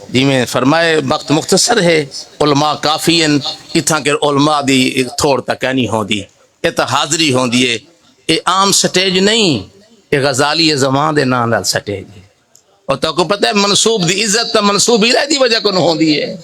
جی میں فرمائے وقت مختصر ہے، علماء کافی ہیں، اتنا کہ علماء دی تھوڑ تک نہیں ہوندی، یہ تو حاضری ہوندی ہے، یہ عام سٹیج نہیں، یہ غزالی زمان دے نام نال سٹیج ہے۔ اور تو کو پتہ ہے منصوب دی عزت تا منصوب الہ دی وجہ کون ہوندی ہے،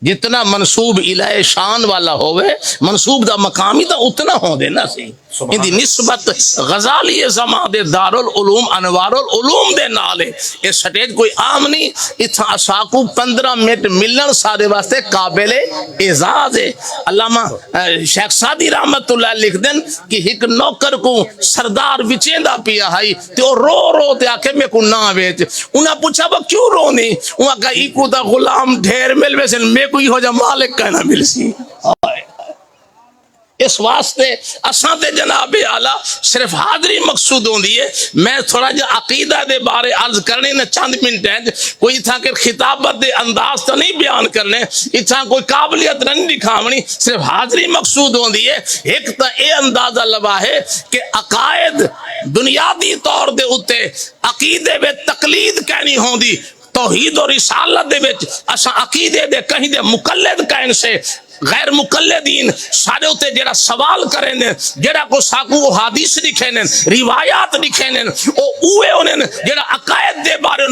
جتنا منصوب الہ شان والا ہوئے منصوب دا مقامی دا اتنا ہوں دے نا سی، ان دی نسبت غزالی زمان دے دارالعلوم انوار العلوم دے نالے، یہ سٹیج کوئی عام نہیں، اتنا اساکو 15 منٹ ملن سارے واسطے قابل اعزاز ہے۔ علامہ شیخ سعدی رحمت اللہ لکھ دن کہ ایک نوکر کو سردار وچیندہ پیا ہائی تو رو رو تے آکے میں کو نہ ویچ، انہاں پوچھا وہ کیوں رو نہیں، انہاں کہا ایکو دا غلام ڈھیر مل ویسن میں کوئی ہو جا مالک کہنا مل سی۔ اس واسطے اساں تے جناب اعلیٰ صرف حاضری مقصود ہوندی ہے۔ میں تھوڑا جا عقیدہ دے بارے عرض کرنے نہ چند منٹ ہیں، کوئی تھا کہ خطابت دے انداز تو نہیں بیان کرنے، اتھا کوئی قابلیت نہیں دکھاونی، صرف حاضری مقصود ہوندی ہے۔ ایک تا اے اندازہ لبا ہے کہ عقائد بنیادی طور دے اتے عقیدے میں تقلید کہنی ہوندی، توحید و رسالت دے وچ اساں عقیدے دے کہیں دے مقلد کہن سے غیر مقلدین سارے ہوتے جڑا سوال کریں نے، جڑا کو ساکو حدیث لکھیں نے، روایات لکھیں نے، او اوے انہیں جڑا عقائد دے بارے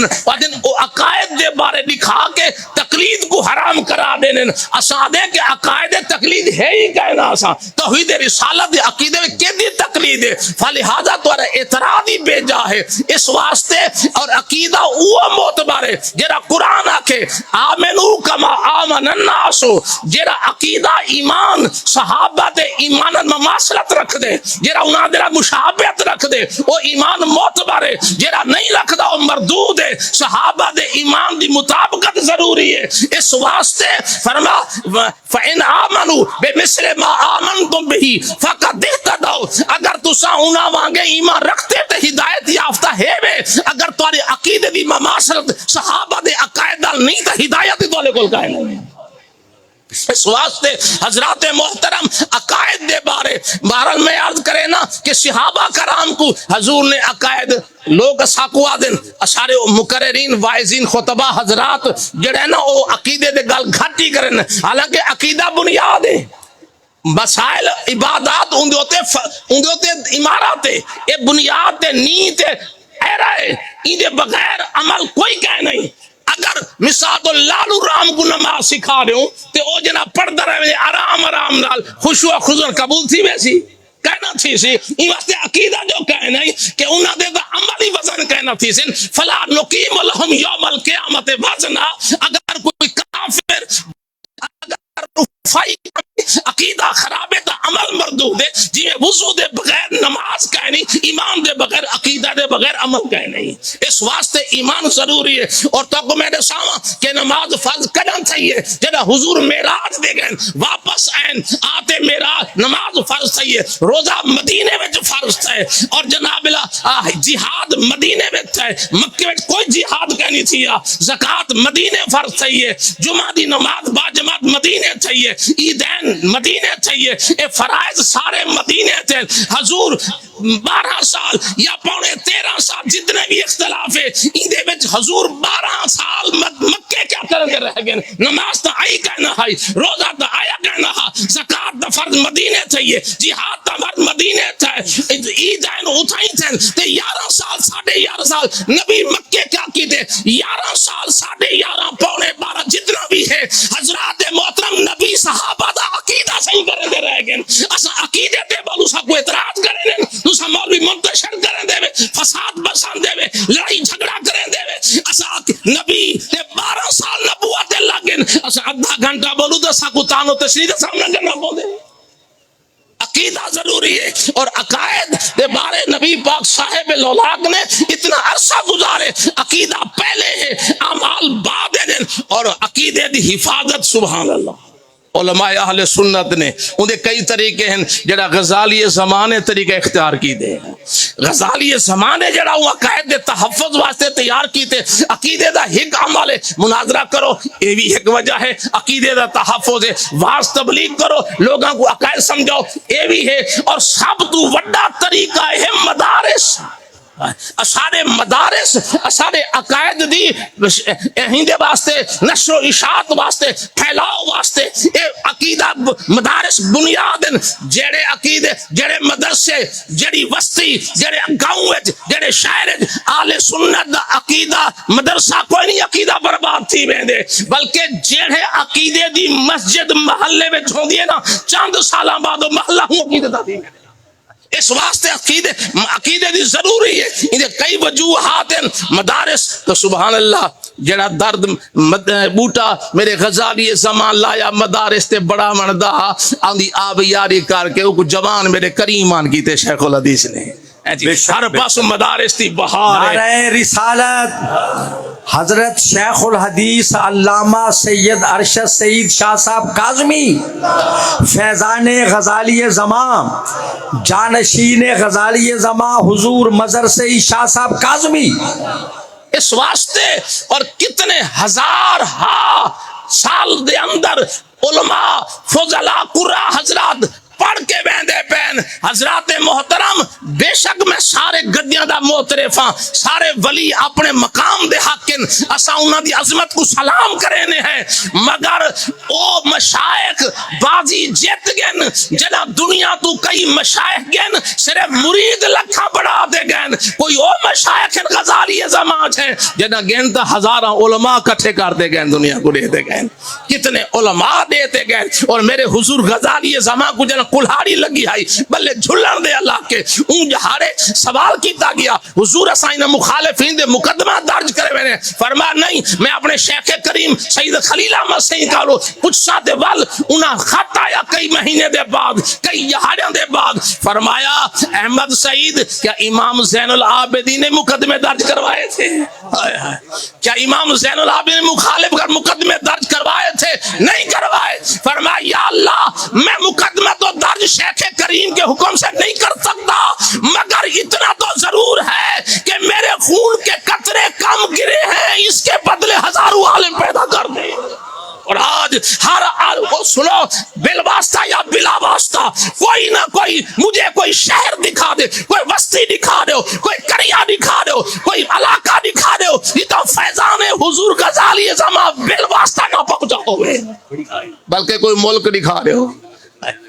او عقائد دے بارے لکھا کے تقلید کو حرام کرا دینے، اساں دے کہ عقائد تقلید ہے ہی کہنا، اساں توحید رسالت دے عقیدے میں کیدی تقلید ہے، فلہذا تو اعتراض ہی بے جا ہے۔ اس واسطے اور عقیدہ وہ معتبر ہے جڑا قرآن آکھے آمنو کما آمن الناس، جڑا عقیدہ ایمان صحابہ دے ایمان مماثلت رکھ دے، جڑا انہاں دے مشابہت رکھ دے وہ ایمان معتبر ہے، جڑا نہیں رکھ دا وہ مردود ہے۔ صحابہ دے ایمان دی مطابقت ضروری ہے، اس واسطے فرما فَإِنْ آمَنُوا بِمِثْلِ مَا آمَنْتُمْ بِهِ فَقَدْ اهْتَدَوْا، اگر تساں انہاں وانگے ایمان رکھتے تے ہدایت یافتہ ہے وے، اگر تمہارے عقیدے دی مماثلت صحابہ دے عقائد نال نہیں تے ہدایت ہی تواڈے کول کائے نہیں۔ اس واسطے حضرات محترم عقائد دے بارے بہرحال میں عرض کرے نا کہ صحابہ کرام کو حضور نے عقائد لوگ ساکو آدن سارے مقررین وائزین خطبہ حضرات جڑے نا وہ عقیدے دے گل گھٹی کرن، حالانکہ عقیدہ بنیاد ہے، مسائل عبادات اندے عمارات یہ بنیاد تے نیت ایرا ہے، ان دے بغیر عمل کوئی کہہ نہیں۔ اگر مثال اللہ رام کو نماز سکھا رہے ہوں تو او جنا پڑھتا رہے آرام آرام نال خشوع و خضوع قبول تھی ویسی کہنا تھی سی، ان واسطے عقیدہ جو کہنا ہے کہ انہاں دے عملی وزن کہنا تھی سن فلا نقیم لہم یوم القیامت وزنا، اگر کوئی کافر اگر رفائی عقیدہ خراب ہے تو عمل مردود ہے، جی وضو دے بغیر نماز کہنی، ایمان دے بغیر عقیدہ دے بغیر عمل کہنی، اس واسطے ایمان ضروری ہے۔ اور تو میں نے ساما کہ نماز فرض کرنا چاہیے، جدا حضور معراج دے گئے واپس آئیں آتے معراج نماز فرض چاہیے، روزہ مدینے میں فرض ہے، اور جناب جہاد مدینے میں ہے، مکے میں کوئی جہاد کہنی تھی، زکات مدینے فرض چاہیے، جمعہ دی نماز باجماعت مدینے چاہیے، عیدین مدینے چاہیے، اے فرائض سارے مدینے تھے۔ حضور 12 سال یا پونے 13 سال جتنے بھی اختلاف ہے اندے وچ حضور 12 سال مکے کیا کرنے رہ گئے، نماز تو آئی کہنا ہے، روزہ تو آیا کہنا ہے، زکات تو فرض مدینے چاہیے، جہاد تو فرض مدینے تھے، عیدین اٹھائی تھے، 11 سال 11.5 سال نبی مکے کیا کی تھے، 11 سال 11.5 پونے 12 جتنا بھی ہے حضرات محترم نبی صحابہ دا عقیدہ صحیح کرنے دے رہ گئے، اسا عقیدے تے بولو سا کو اعتراض کرنے دے، دوسرا مولوی منتشر کرنے دے، فساد بسان دے، لڑائی جھگڑا کرنے دے، اسا نبی تے 12 سال نبوت لگن، اسا آدھا گھنٹہ بولو تو سا کو تانو تشریح دے سامنے کرنا بولے۔ عقیدہ ضروری ہے، اور عقائد دے بارے نبی پاک صاحب لولاک نے اتنا عرصہ گزارے، عقیدہ پہلے ہے اعمال بعد ہے، اور عقیدے دی حفاظت سبحان اللہ علماء اہل سنت نے انہیں کئی طریقے ہیں، جڑا غزالی زمانے طریقہ اختیار کی دے، غزالی زمانے جڑا وہ عقائد دے تحفظ واسطے تیار کی تے، عقیدے دا ایک عمل ہے، مناظرہ کرو یہ بھی ایک وجہ ہے، عقیدے دا تحفظ ہے، واعظ تبلیغ کرو لوگوں کو عقائد سمجھاؤ یہ بھی ہے، اور سب تو بڑا طریقہ ہے مدارس، سارے مدارس سارے عقائد دی ہندے واسطے نشر و اشاعت واسطے پھیلاؤ واسطے اے عقیدہ مدارس بنیاد جڑے عقیدے جڑے مدرسے جڑی وسطی جڑے گاؤں جڑے شہر آل سنت دا عقیدہ مدرسہ کوئی نہیں عقیدہ برباد تھی ویندے بلکہ جڑے عقیدے دی مسجد محلے وچ ہوندی ہے نا چند سالاں بعد محلہ ہوں عقیدے دا دی اس واسطے عقیدے دی ضروری ہے انہیں کئی وجوہات ہیں مدارس تو سبحان اللہ جڑا درد بوٹا میرے غزالی زمان لایا مدارس تے بڑا مندہ آندھی آب یاری کر کے وہ جوان میرے کریمان کی تے شیخ الحدیث نے ہر پاس مدارس تھی بہار نعرہ رسالت حضرت شیخ الحدیث علامہ سید ارشد سعید شاہ صاحب کاظمی فیضان غزالی زمان جانشین غزالی زمان حضور مدرسہ شاہ صاحب کاظمی اس واسطے اور کتنے ہزار سال دے اندر علماء فضلاء قرآ حضرات پڑھ کے بیندے پین حضرات محترم بے شک میں سارے گدیاں دا محترفاں سارے ولی اپنے مقام دے حقن اسا انہاں دی عظمت کو سلام کرینے ہیں مگر او مشائخ بازی جیت گئن جنا دنیا تو کئی مشائخ گئن صرف مرید لکھا بڑھا دے گئن کوئی او مشائخ غزالی زمان ہے جنا گئن تا ہزاراں علماء کٹھے کر دے گئن دنیا کو دے گئن کتنے علماء دیتے گئن اور میرے حضور غزالی زمان کو جنا کلہاڑی لگی آئی بلے جھلن دے اللہ کے اون جہارے سوال کیتا گیا حضور اسائن مخالفین دے مقدمہ درج کرے میں نے فرمایا نہیں میں اپنے شیخ کریم سید خلیل احمد سین کالو کچھ ساتھ وال انہاں خط آیا کئی مہینے دے بعد کئی یہاڑیاں دے بعد فرمایا احمد سعید کیا امام زین العابدین نے مقدمے درج کروائے تھے کیا امام زین العابدین نے مخالف کر مقدمے درج کروائے تھے نہیں کروائے فرمایا یا اللہ میں مقدمہ تو درج شیخ کریم کے حکم سے نہیں کر سکتا مگر اتنا تو ضرور ہے کہ میرے خون کے قطرے کم گرے ہیں اس کے بدلے ہزاروں عالم پیدا کر دے اور آج ہر کو سنو بالواسطہ یا بلا واسطہ کوئی نہ کوئی مجھے کوئی شہر دکھا دے کوئی بستی دکھا دے کوئی کریا دکھا دے کوئی علاقہ دکھا دے یہ تو فیضان حضور غزالی زمان بالواسطہ نہ پہنچا ہوئے بلکہ کوئی ملک دکھا دے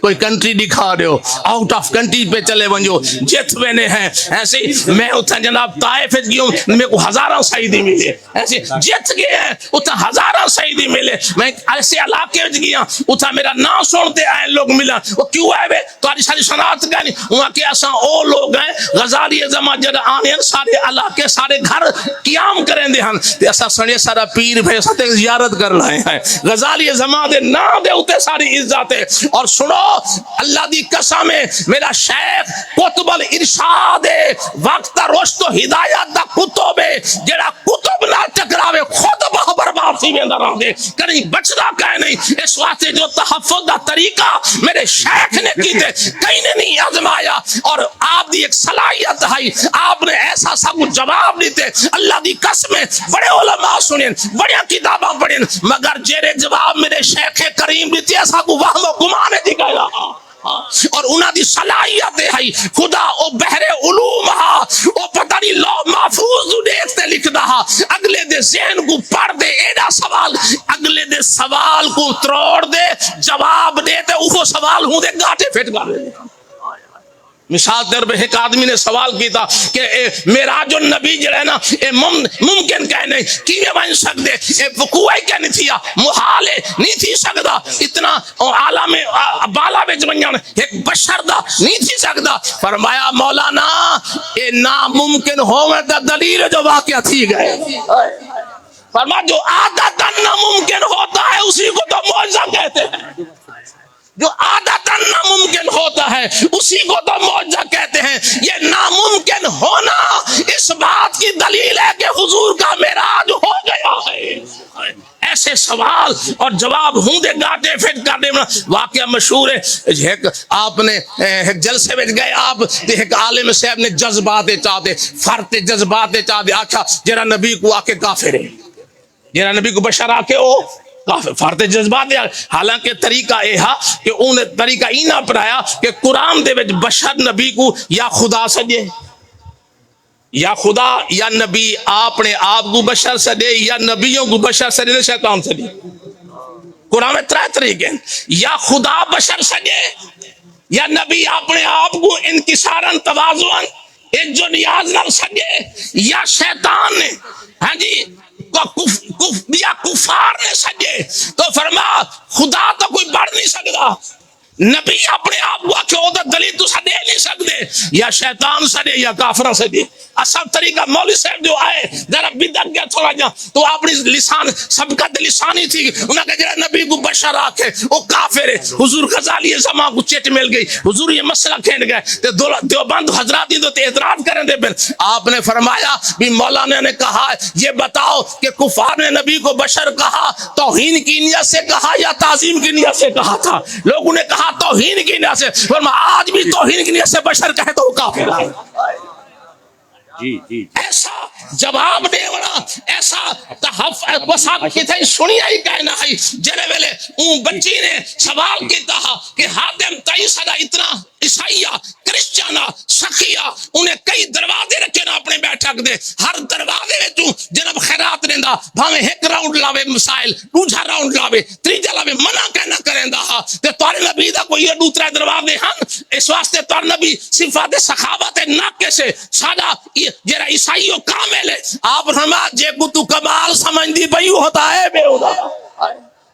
کوئی کنٹری دکھا دے آؤٹ آف کنٹری پہ چلے ونجو جت وینے ہیں ایسے میں اتھا جناب طائف گیا میں کو ہزاراں سعیدی ملے ایسے جت گئے ہیں اتھا ہزاراں سعیدی ملے میں ایسے علاقے گیا اتھا میرا نام سنتے آئے لوگ ملا وہ کیوں آئے بے تو آج ساری صنعت گئے وہاں کے ایسا او لوگ ہیں غزالی زمان جد آنے ہیں سارے علاقے سارے گھر قیام کریں دے ہن ایسا سنے سارا پیر بھائی ساتھ زیارت کر لائے ہیں غزالی زمان دے نا دے ہوتے ساری عزت ہے اور سنو اللہ دی قسم میرا شیخ قطب الارشاد وقت رشد و ہدایت دا کتب جڑا کتب نہ ٹکراوے خود بہ برباد سی ویندا رہندے کہیں بچدا کہ نہیں اس واسطے جو تحفظ دا طریقہ میرے شیخ نے کیتے کہیں نے نہیں آزمایا اور آپ دی ایک صلاحیت ہے آپ نے ایسا سب جواب دیتے اللہ دی قسم بڑے علماء سنیں بڑی کتاباں پڑھیں مگر جیرے جواب میرے شیخ کریم دیتے ایسا کو وہم و گمانے دی گیا اور انہاں دی صلاحیت ہے خدا او بحر علوم ہا او پتہ نہیں لو محفوظ دیکھتے لکھ دہا اگلے دے ذہن کو پڑھ دے ایڈا سوال اگلے دے سوال کو تروڑ دے جواب دے تے اوہ سوال ہوں دے گاٹے پھٹ کر دے مثال در پہ ایک آدمی نے سوال کیتا کہ معراج النبی جڑے نا ممکن کہ نہیں کیویں بن سکدے اے وقوع کہ نہیں تھیا محال نہیں تھی سکدا اتنا عالم بالا وچ ونجن ایک بشر دا نہیں تھی سکدا فرمایا مولانا اے ناممکن ہوے تے دلیل جو واقعہ تھی گئے فرمایا جو عادتاً ناممکن ہوتا ہے اسی کو تو معجزہ کہتے ہیں جو عادتاً ناممکن ہوتا ہے اسی کو تو معجزہ کہتے ہیں یہ ناممکن ہونا اس بات کی دلیل ہے کہ حضور کا معراج ہو گیا ہے ایسے سوال اور جواب ہوں دے گاٹے فٹ کر دے واقعہ مشہور ہے آپ نے ایک جلسے میں گئے آپ ایک عالم صاحب نے جذبات چاہتے فرت جذبات چاہتے آکھا جرا نبی کو آکے کافر ہے جرا نبی کو بشر آکے او فرد جذبات دیا حالانکہ طریقہ یہ کہ انہیں طریقہ ہی نہ پڑھایا کہ قرآن دے وچ بشر نبی کو یا خدا سجے یا خدا یا نبی اپنے آپ کو بشر سدے یا نبیوں کو بشر سدے شیطان سدے قرآن میں ترے طریقے ہیں یا خدا بشر سدے یا نبی اپنے آپ کو انکسارن توازن ایک جو نیاز نہ سدے یا شیطان نے ہاں جی یا کفار نے سجے تو فرما خدا تو کوئی بڑھ نہیں سکتا نبی اپنے آپ کو آکھے دلیل تو سدے نہیں سکتے یا شیطان سدے یا کافر سدے اصل طریقہ مولوی صاحب جو آئے ذرا بدعت گیا تھوڑا جا تو اپنی لسان سبقت لسانی تھی انہوں نے کہا نبی کو بشر آکھے وہ کافر ہے حضور غزالی زمان کو چیٹ مل گئی حضور یہ مسئلہ کھینڈ گئے دیوبند حضرات ہی تو اعتراض کریں دے بن آپ نے فرمایا بھی مولانا نے کہا یہ بتاؤ کہ کفار نے نبی کو بشر کہا توہین کی نیت سے کہا یا تعظیم کی نیت سے کہا تھا لوگوں نے کہا توہین کی نیت سے فرمایا آج بھی توہین کی نیت سے بشر کہے تو وہ کافر ہے ایسا جواب دے وڑا ایسا وساب کی تھا سنی آئی کہنا ہے جنے ویلے اون بچی نے سوال کی کہا کہ حاتم تائی صدا اتنا عیسائیہ کرسچانہ سخیہ انہیں کئی دروازے رکھے نا اپنے بیٹھک دے ہر دروازے میں تو جناب خیرات رہندا بھاویں ایک راؤنڈ لاوے مسائل دوسرا راؤنڈ لاوے تیجا لاوے منع کہنا کریندا ہا تے تارے نبی دا کوئی دوسرا دروازے ہن اس واسطے تار نبی صفات سخاوت ناکے سے سادہ جرا عیسائیوں کامل ہے آپ فرما جے کو تو کمال سمجھ دی پئی ہوتا ہے بے ہوتا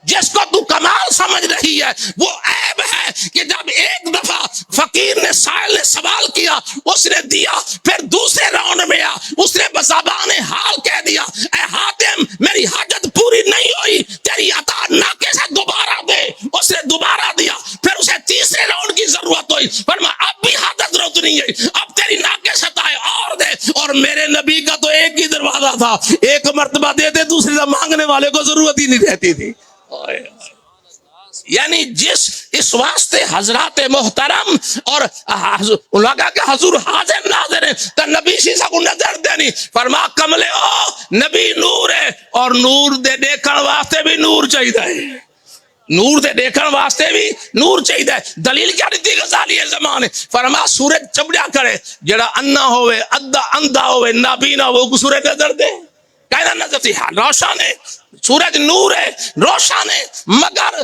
جس کو تو کمال سمجھ رہی ہے وہ عیب ہے کہ جب ایک دفعہ فقیر نے سائل نے سوال کیا اس نے دیا پھر دوسرے راؤنڈ میں آیا اس نے بزبان حال کہہ دیا اے حاتم میری حاجت پوری نہیں ہوئی تیری عطا ناکے سے دوبارہ دے اس نے دوبارہ دیا پھر اسے تیسرے راؤنڈ کی ضرورت ہوئی فرما اب بھی حاجت ضرورت نہیں ہے اب تیری ناکے سے تائے اور دے اور میرے نبی کا تو ایک ہی دروازہ تھا ایک مرتبہ دیتے دوسری سے مانگنے والے کو ضرورت ہی نہیں رہتی تھی یعنی جس اس واسطے حضرات محترم اور لگا کہ حضور حاضر ناظر ہیں تو نبی شیسا کو نظر دینی فرما کملے ہو نبی نور ہے اور نور دے دیکھن واسطے بھی نور چاہیے نور دے دیکھن واسطے بھی نور چاہیے دلیل کیا دیتی غزالی زمانے فرما سورج چبڑیا کرے جڑا انا ہوئے اندھا ہوئے نابینا وہ سورج نظر دے کہنا نظر تھی روشن ہے سورج نور ہے روشن ہے مگر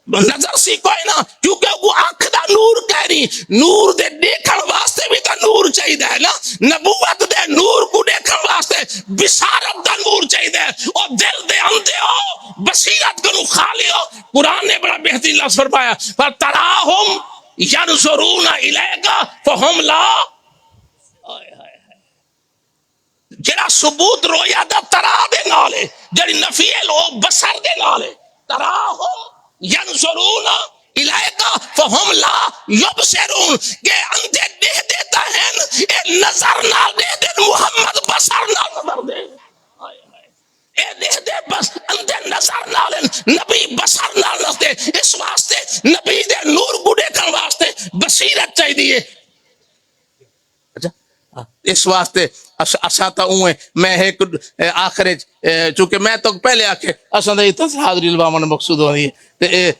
نظر سی کوئی نہ کیونکہ وہ آنکھ دا نور کہہ رہی نور دے دیکھن واسطے بھی تا نور چاہیے ہے نا نبوت دے نور کو دیکھن واسطے بشارت دا نور چاہیے اور دل دے اندھے ہو بصیرت کنو خالی ہو قرآن نے بڑا بہترین لفظ فرمایا فَتَرَاهُمْ يَنْظُرُونَ إِلَيْكَ فَهُمْ لَا جڑا ثبوت رویا دا ترا دے نالے جڑی نفی لو بصر دے نالے تراہم ینظرون الیکا فہم لا یبصرون کہ اندھے دے دیتا ہے اے نظر نہ دے دے محمد بصر نہ نظر دے اے دے دے بس اندھے نظر نہ لے نبی بصر نہ نظر دے اس واسطے نبی دے نور کو دیکھن واسطے بصیرت چاہیے اس واسطے اساتا ہوں میں ایک آخر چونکہ میں تو پہلے آکے اساں دے حاضری الوامن مقصود ہونی ہے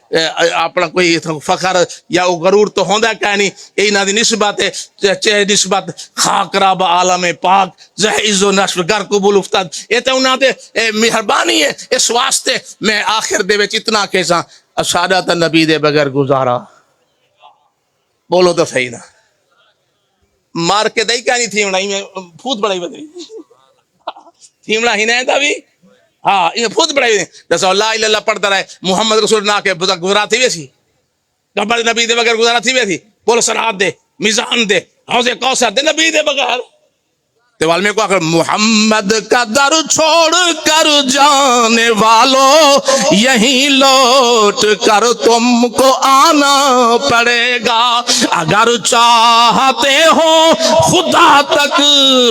اپنا کوئی فخر یا غرور تو ہوندا کہ نہیں یہ نہ دی نسبت ہے نسبت خاک رب عالم پاک زہیز و نشر گر قبول افتاد یہ تو انہاں دے مہربانی ہے اس واسطے میں آخر دے وچ اتنا کہساں سعادت نبی دے بغیر گزارا بولو تو صحیح نہ مار کے دئی کہانی تھی میں پھوت بڑائی بدری تھیمڑا ہی نہیں تھا بھی ہاں یہ پھوت بڑائی جیسا لا الہ اللہ پڑھتا رہے محمد رسول نہ کے گزارا تھی ویسی گبر نبی دے بغیر گزارا تھی ویسی بول سرحد دے میزان دے حوض کوثر دے نبی دے بغیر تیوال میں کو آخر محمد کا در چھوڑ کر جانے والو یہیں لوٹ کر تم کو آنا پڑے گا اگر چاہتے ہو خدا تک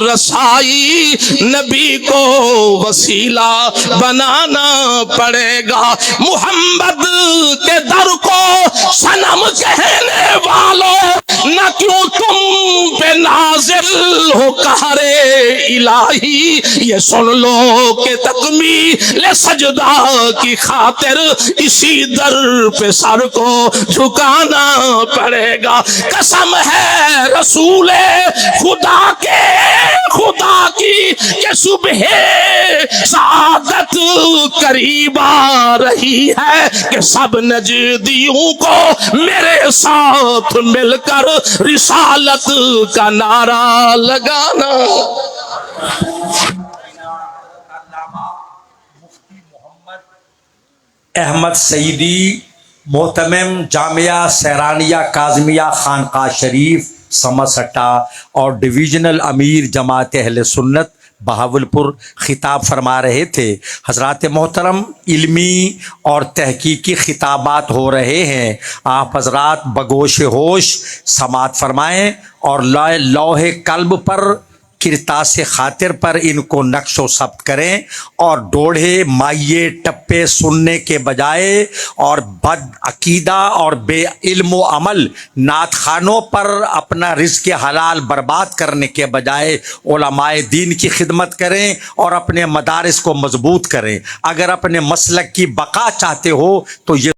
رسائی نبی کو وسیلہ بنانا پڑے گا محمد کے در کو صنم کہنے والوں نہ کیوں تم پہ نازل ہو قہر الہی، یہ سن لو کہ تکمیل سجدہ کی خاطر اسی در پہ سر کو جھکانا پڑے گا۔ قسم ہے رسول خدا کے خدا کی کہ صبح سعادت قریب آ رہی ہے، کہ سب نجدیوں کو میرے ساتھ مل کر رسالت کا نعرہ لگانا۔ احمد سعیدی محتمم جامعہ سیرانیہ کاظمیہ خانقاہ شریف سمسٹا اور ڈویژنل امیر جماعت اہل سنت بہاولپور خطاب فرما رہے تھے۔ حضرات محترم، علمی اور تحقیقی خطابات ہو رہے ہیں، آپ حضرات بگوش ہوش سماعت فرمائیں اور لوح قلب پر کرتاس خاطر پر ان کو نقش و ثبت کریں، اور ڈوڑھے مائیے ٹپے سننے کے بجائے اور بد عقیدہ اور بے علم و عمل نعت خانوں پر اپنا رزق حلال برباد کرنے کے بجائے علماء دین کی خدمت کریں اور اپنے مدارس کو مضبوط کریں۔ اگر اپنے مسلک کی بقا چاہتے ہو تو یہ